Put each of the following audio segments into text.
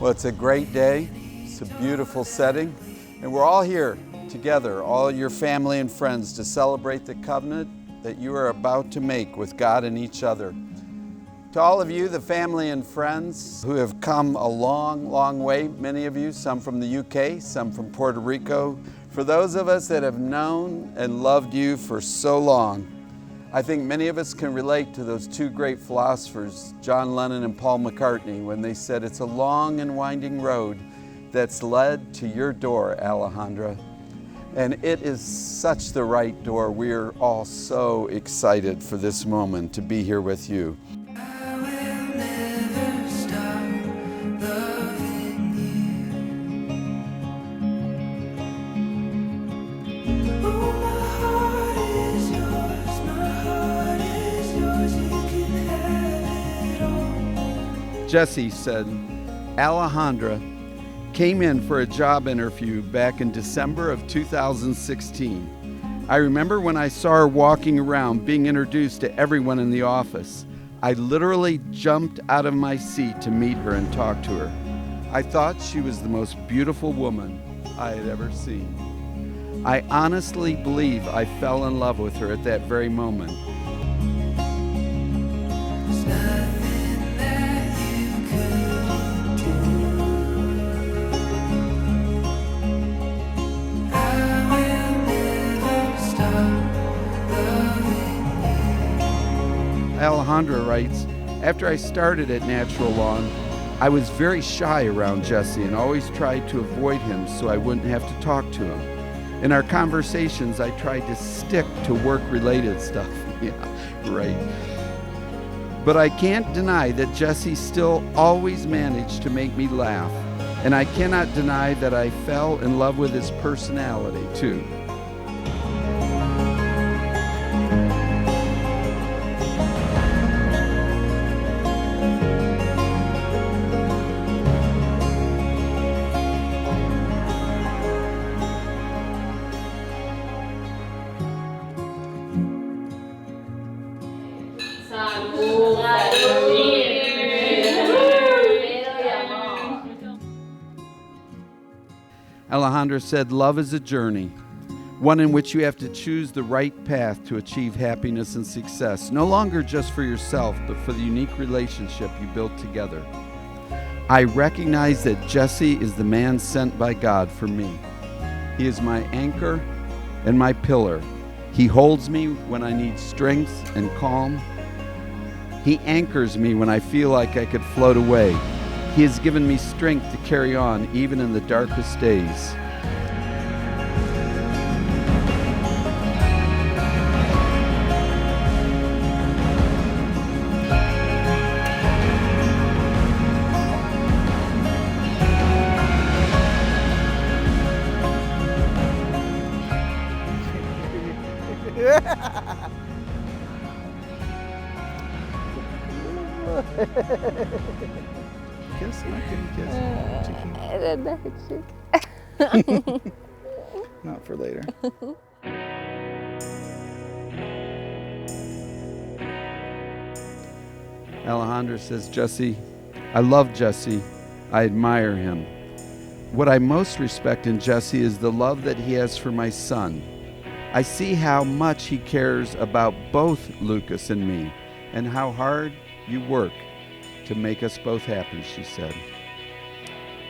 Well, it's a great day. It's a beautiful setting. And we're all here together, all your family and friends, to celebrate the covenant that you are about to make with God and each other. To all of you, the family and friends who have come a long, long way, many of you, some from the U.K., some from Puerto Rico, for those of us that have known and loved you for so long, I think many of us can relate to those two great philosophers, John Lennon and Paul McCartney, when they said, "It's a long and winding road that's led to your door, Alejandra." And it is such the right door. We are all so excited for this moment to be here with you. Jesse said, Alejandra came in for a job interview back in December of 2016. I remember when I saw her walking around being introduced to everyone in the office. I literally jumped out of my seat to meet her and talk to her. I thought she was the most beautiful woman I had ever seen. I honestly believe I fell in love with her at that very moment. Alejandra writes, after I started at Natural Lawn, I was very shy around Jesse and always tried to avoid him so I wouldn't have to talk to him. In our conversations, I tried to stick to work-related stuff. Yeah, right. But I can't deny that Jesse still always managed to make me laugh, and I cannot deny that I fell in love with his personality, too. Alejandra said, love is a journey, one in which you have to choose the right path to achieve happiness and success, no longer just for yourself, but for the unique relationship you built together. I recognize that Jesse is the man sent by God for me. He is my anchor and my pillar. He holds me when I need strength and calm. He anchors me when I feel like I could float away. He has given me strength to carry on even in the darkest days. Kiss? Not giving kiss. Not for later. Alejandra says, Jesse, I love Jesse. I admire him. What I most respect in Jesse is the love that he has for my son. I see how much he cares about both Lucas and me, and how hard you work to make us both happy, she said.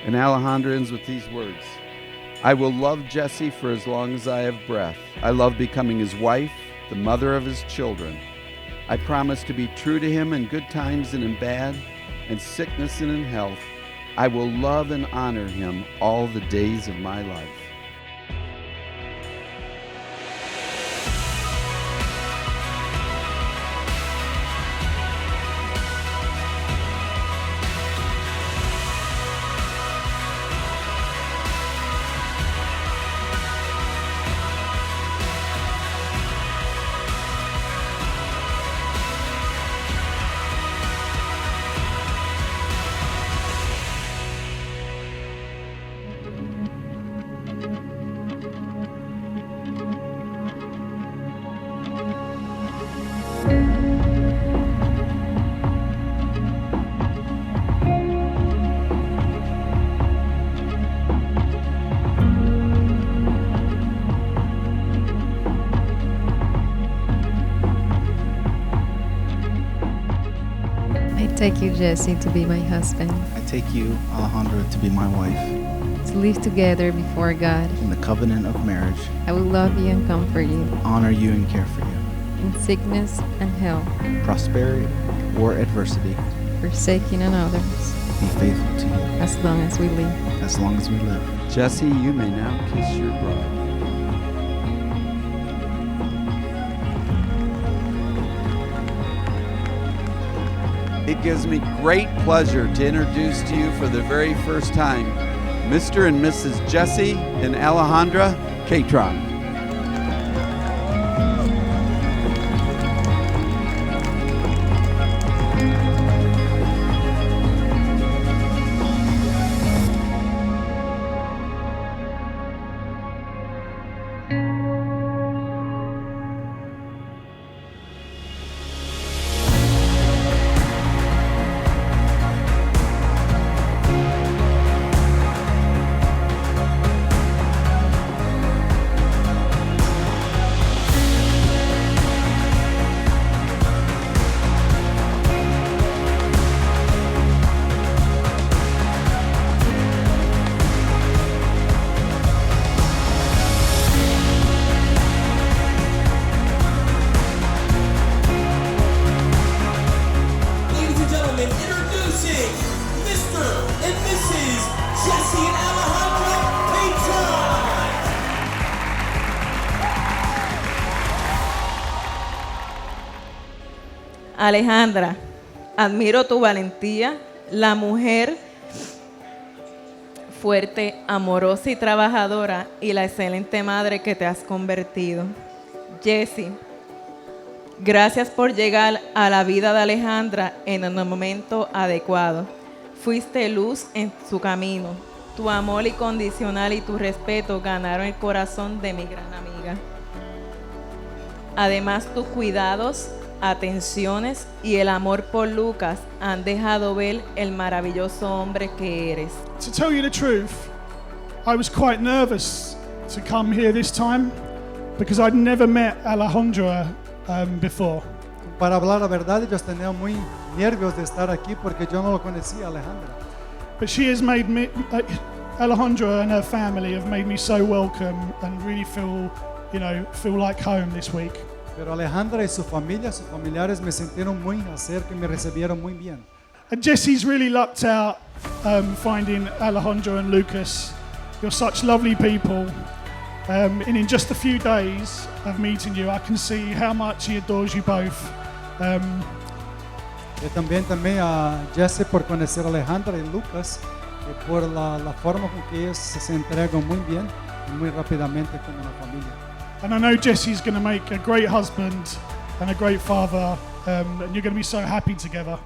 And Alejandra ends with these words, I will love Jesse for as long as I have breath. I love becoming his wife, the mother of his children. I promise to be true to him in good times and in bad, in sickness and in health. I will love and honor him all the days of my life. I take you, Jesse, to be my husband, I take you, Alejandra, to be my wife. to live together before God. In the covenant of marriage, I will love you and comfort you honor you and care for you. in sickness and health, Prosperity or adversity, forsaking and others, be faithful to you as long as we live. as long as we live. Jesse, you may now kiss your bride. It gives me great pleasure to introduce to you for the very first time Mr. and Mrs. Jesse and Alejandra Catron. Introducing Mr. and Mrs. Jesse and Alejandra Catron. Alejandra, admiro tu valentía, la mujer fuerte, amorosa y trabajadora y la excelente madre que te has convertido. Jesse, gracias por llegar a la vida de Alejandra en el momento adecuado. Fuiste luz en su camino. Tu amor incondicional y tu respeto ganaron el corazón de mi gran amiga. Además, tus cuidados, atenciones y el amor por Lucas han dejado ver el maravilloso hombre que eres. To tell you the truth, I was quite nervous to come here this time because I'd never met Alejandra before. Para hablar la verdad, yo tenía muy nervios de estar aquí porque yo no lo conocía a Alejandra. But she has made me, Alejandra and her family have made me so welcome and really feel like home this week. Pero Alejandra y su familia, sus familiares me sintieron muy cerca y me recibieron muy bien. And Jesse's really lucked out finding Alejandra and Lucas. You're such lovely people. And in just a few days of meeting you, I can see how much he adores you both. Yo también también a Jesse por conocer a Alejandra y Lucas y por la forma con que ellos se entregan muy bien y muy rápidamente como una familia. And I know Jesse's going to make a great husband and a great father, and you're going to be so happy together.